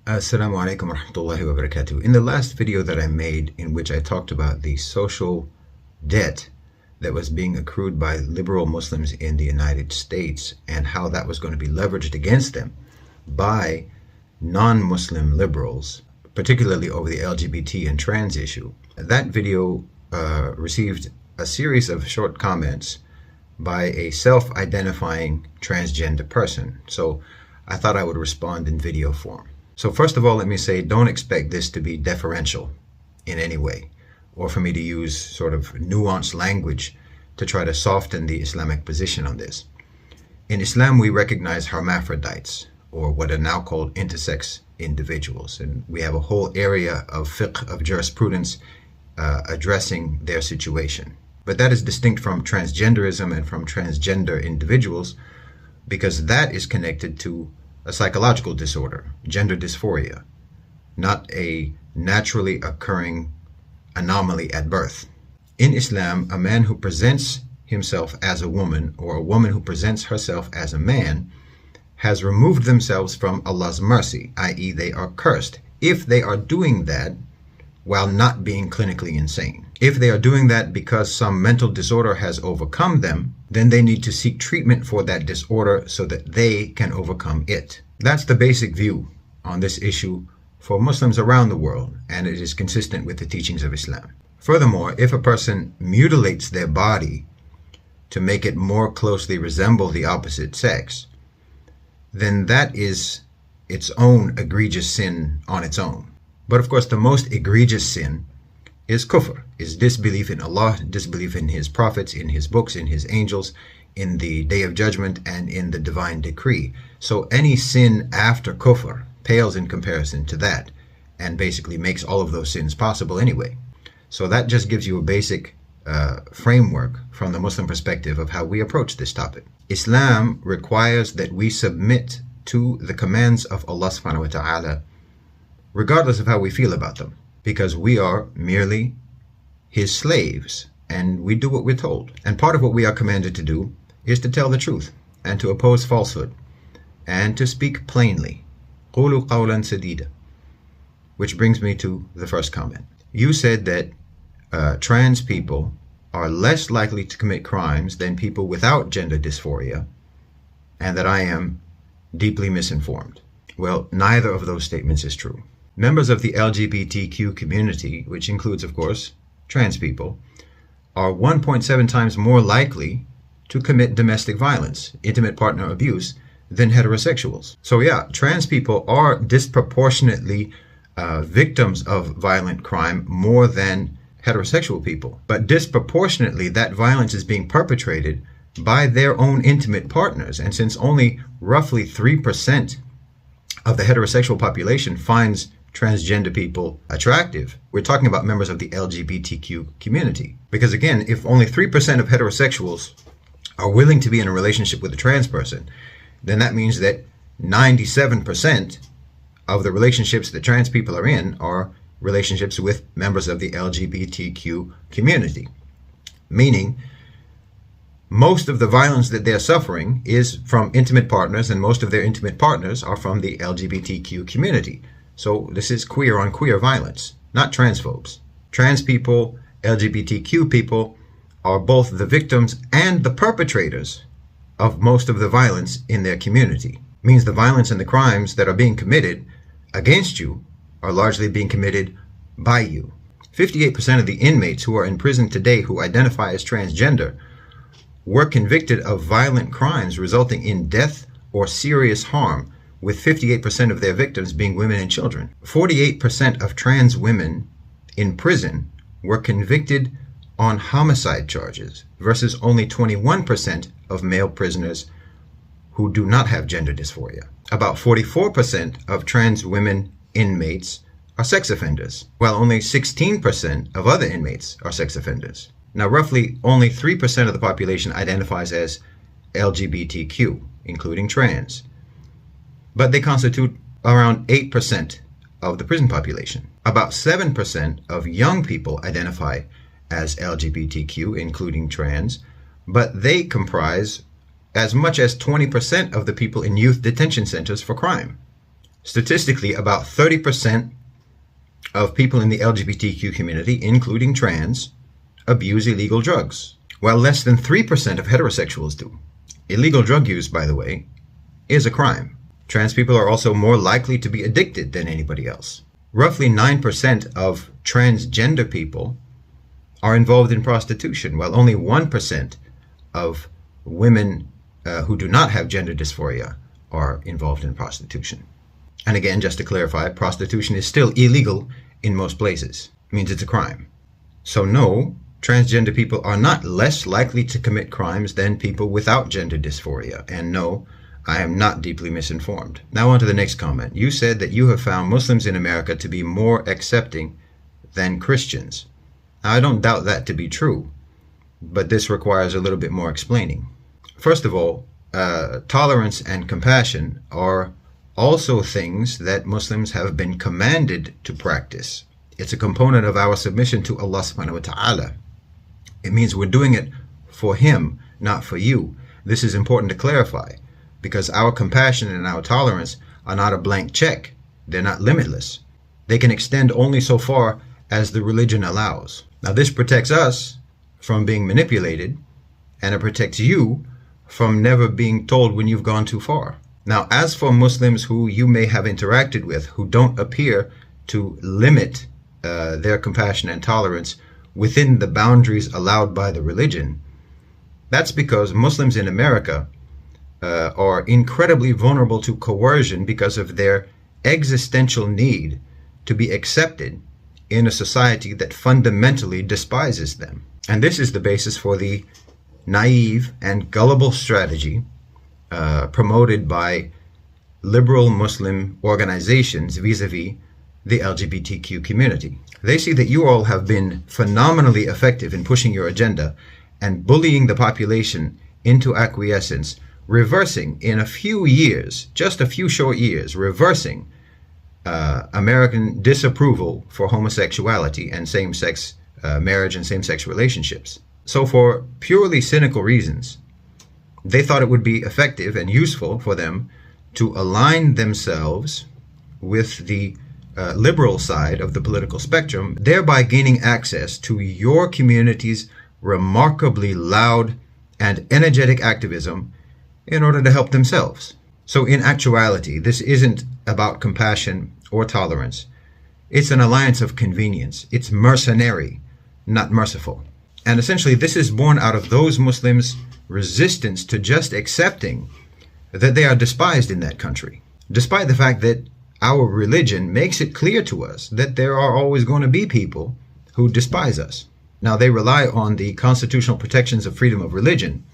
Assalamu alaikum wa rahmatullahi wa barakatuh. In the last video that I made, in which I talked about the social debt that was being accrued by liberal Muslims in the United States and how that was going to be leveraged against them by non-Muslim liberals, particularly over the LGBT and trans issue, that video received a series of short comments by a self-identifying transgender person. So I thought I would respond in video form. So first of all, let me say, don't expect this to be deferential in any way, or for me to use sort of nuanced language to try to soften the Islamic position on this. In Islam, we recognize hermaphrodites, or what are now called intersex individuals. And we have a whole area of fiqh, of jurisprudence, addressing their situation. But that is distinct from transgenderism and from transgender individuals, because that is connected to a psychological disorder, gender dysphoria, not a naturally occurring anomaly at birth. In Islam, a man who presents himself as a woman or a woman who presents herself as a man has removed themselves from Allah's mercy, i.e. they are cursed, if they are doing that while not being clinically insane. If they are doing that because some mental disorder has overcome them, then they need to seek treatment for that disorder so that they can overcome it. That's the basic view on this issue for Muslims around the world, and it is consistent with the teachings of Islam. Furthermore, if a person mutilates their body to make it more closely resemble the opposite sex, then that is its own egregious sin on its own. But of course, the most egregious sin is kufr, is disbelief in Allah, disbelief in His prophets, in His books, in His angels, in the Day of Judgment, and in the divine decree. So any sin after kufr pales in comparison to that, and basically makes all of those sins possible anyway. So that just gives you a basic framework from the Muslim perspective of how we approach this topic. Islam requires that we submit to the commands of Allah subhanahu wa ta'ala, regardless of how we feel about them, because we are merely His slaves and we do what we're told. And part of what we are commanded to do is to tell the truth and to oppose falsehood and to speak plainly. قُولُوا قَوْلًا سَدِيدًا. Which brings me to the first comment. You said that trans people are less likely to commit crimes than people without gender dysphoria, and that I am deeply misinformed. Well, neither of those statements is true. Members of the LGBTQ community, which includes, of course, trans people, are 1.7 times more likely to commit domestic violence, intimate partner abuse, than heterosexuals. So yeah, trans people are disproportionately victims of violent crime more than heterosexual people. But disproportionately, that violence is being perpetrated by their own intimate partners. And since only roughly 3% of the heterosexual population finds transgender people attractive, we're talking about members of the LGBTQ community. Because again, if only 3% of heterosexuals are willing to be in a relationship with a trans person, then that means that 97% of the relationships that trans people are in are relationships with members of the LGBTQ community. Meaning, most of the violence that they're suffering is from intimate partners, and most of their intimate partners are from the LGBTQ community. So this is queer on queer violence, not transphobes. Trans people, LGBTQ people are both the victims and the perpetrators of most of the violence in their community. Means the violence and the crimes that are being committed against you are largely being committed by you. 58% of the inmates who are in prison today who identify as transgender were convicted of violent crimes resulting in death or serious harm, with 58% of their victims being women and children. 48% of trans women in prison were convicted on homicide charges versus only 21% of male prisoners who do not have gender dysphoria. About 44% of trans women inmates are sex offenders, while only 16% of other inmates are sex offenders. Now, roughly only 3% of the population identifies as LGBTQ, including trans, but they constitute around 8% of the prison population. About 7% of young people identify as LGBTQ, including trans, but they comprise as much as 20% of the people in youth detention centers for crime. Statistically, about 30% of people in the LGBTQ community, including trans, abuse illegal drugs, while less than 3% of heterosexuals do. Illegal drug use, by the way, is a crime. Trans people are also more likely to be addicted than anybody else. Roughly 9% of transgender people are involved in prostitution, while only 1% of women who do not have gender dysphoria are involved in prostitution. And again, just to clarify, prostitution is still illegal in most places. It means it's a crime. So no, transgender people are not less likely to commit crimes than people without gender dysphoria. And no, I am not deeply misinformed. Now on to the next comment. You said that you have found Muslims in America to be more accepting than Christians. Now, I don't doubt that to be true, but this requires a little bit more explaining. First of all, tolerance and compassion are also things that Muslims have been commanded to practice. It's a component of our submission to Allah subhanahu wa ta'ala. It means we're doing it for Him, not for you. This is important to clarify, because our compassion and our tolerance are not a blank check. They're not limitless. They can extend only so far as the religion allows. Now, this protects us from being manipulated, and it protects you from never being told when you've gone too far. Now, as for Muslims who you may have interacted with who don't appear to limit their compassion and tolerance within the boundaries allowed by the religion, that's because Muslims in America are incredibly vulnerable to coercion because of their existential need to be accepted in a society that fundamentally despises them. And this is the basis for the naive and gullible strategy promoted by liberal Muslim organizations vis-a-vis the LGBTQ community. They see that you all have been phenomenally effective in pushing your agenda and bullying the population into acquiescence, reversing in a few years, just a few short years, reversing American disapproval for homosexuality and same-sex marriage and same-sex relationships. So for purely cynical reasons, they thought it would be effective and useful for them to align themselves with the liberal side of the political spectrum, thereby gaining access to your community's remarkably loud and energetic activism in order to help themselves. So in actuality, this isn't about compassion or tolerance. It's an alliance of convenience. It's mercenary, not merciful. And essentially, this is born out of those Muslims' resistance to just accepting that they are despised in that country, despite the fact that our religion makes it clear to us that there are always going to be people who despise us. Now, they rely on the constitutional protections of freedom of religion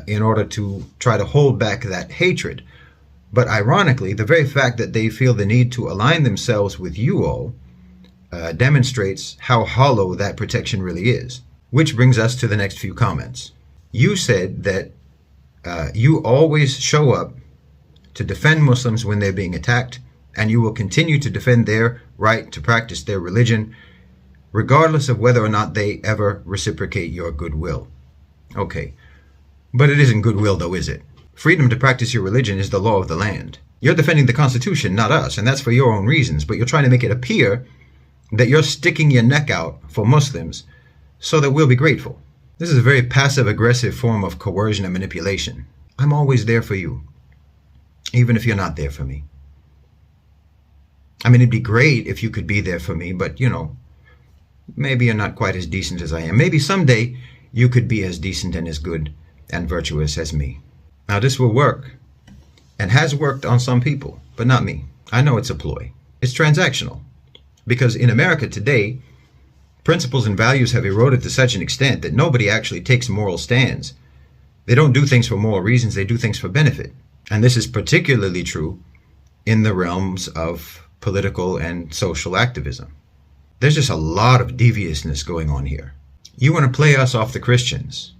in order to try to hold back that hatred. But ironically, the very fact that they feel the need to align themselves with you all demonstrates how hollow that protection really is. Which brings us to the next few comments. You said that you always show up to defend Muslims when they're being attacked, and you will continue to defend their right to practice their religion, regardless of whether or not they ever reciprocate your goodwill. Okay, but it isn't goodwill though, is it? Freedom to practice your religion is the law of the land. You're defending the Constitution, not us, and that's for your own reasons, but you're trying to make it appear that you're sticking your neck out for Muslims so that we'll be grateful. This is a very passive-aggressive form of coercion and manipulation. I'm always there for you, even if you're not there for me. I mean, it'd be great if you could be there for me, but, you know, maybe you're not quite as decent as I am. Maybe someday you could be as decent and as good and virtuous as me. Now, this will work, and has worked on some people, but not me. I know it's a ploy. It's transactional. Because in America today, principles and values have eroded to such an extent that nobody actually takes moral stands. They don't do things for moral reasons, they do things for benefit. And this is particularly true in the realms of political and social activism. There's just a lot of deviousness going on here. You want to play us off the Christians,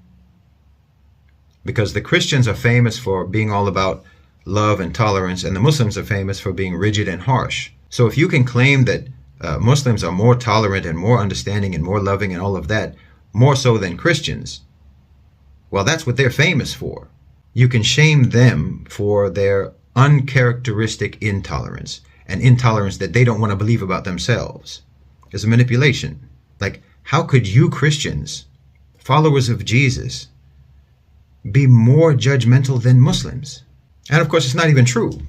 because the Christians are famous for being all about love and tolerance, and the Muslims are famous for being rigid and harsh. So if you can claim that Muslims are more tolerant and more understanding and more loving and all of that, more so than Christians, well, that's what they're famous for. You can shame them for their uncharacteristic intolerance, an intolerance that they don't want to believe about themselves. It's a manipulation. Like, how could you Christians, followers of Jesus, be more judgmental than Muslims? And of course, it's not even true.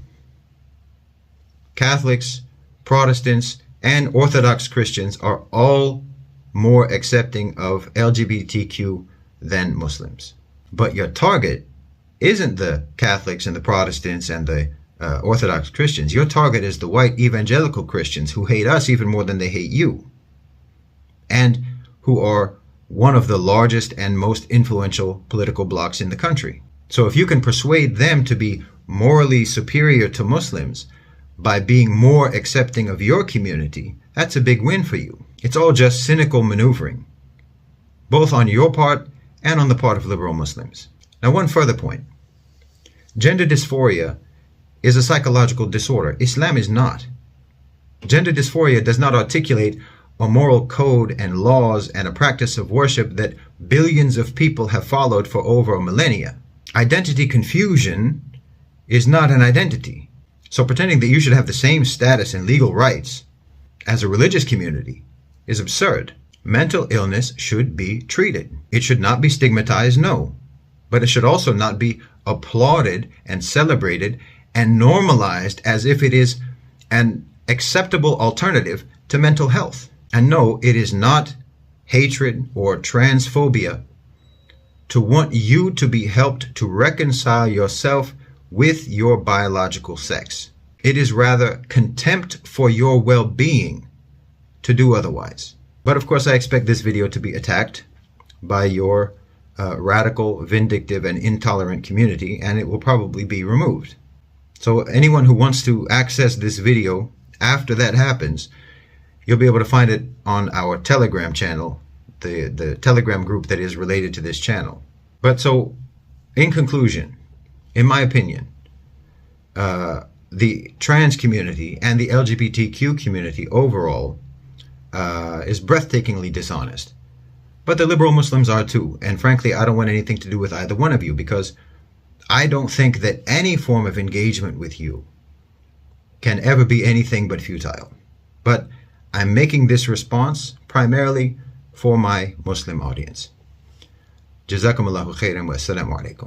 Catholics, Protestants, and Orthodox Christians are all more accepting of LGBTQ than Muslims. But your target isn't the Catholics and the Protestants and the Orthodox Christians. Your target is the white evangelical Christians who hate us even more than they hate you, and who are one of the largest and most influential political blocs in the country. So if you can persuade them to be morally superior to Muslims by being more accepting of your community, that's a big win for you. It's all just cynical maneuvering, both on your part and on the part of liberal Muslims. Now, one further point. Gender dysphoria is a psychological disorder. Islam is not. Gender dysphoria does not articulate a moral code and laws and a practice of worship that billions of people have followed for over a millennia. Identity confusion is not an identity. So pretending that you should have the same status and legal rights as a religious community is absurd. Mental illness should be treated. It should not be stigmatized, no. But it should also not be applauded and celebrated and normalized as if it is an acceptable alternative to mental health. And no, it is not hatred or transphobia to want you to be helped to reconcile yourself with your biological sex. It is rather contempt for your well-being to do otherwise. But of course, I expect this video to be attacked by your radical, vindictive, and intolerant community, and it will probably be removed. So anyone who wants to access this video after that happens, you'll be able to find it on our Telegram channel, the Telegram group that is related to this channel. But so, in conclusion, in my opinion, the trans community and the LGBTQ community overall is breathtakingly dishonest. But the liberal Muslims are too. And frankly, I don't want anything to do with either one of you, because I don't think that any form of engagement with you can ever be anything but futile. But I'm making this response primarily for my Muslim audience. Jazakumullahu khairan wa assalamu alaikum.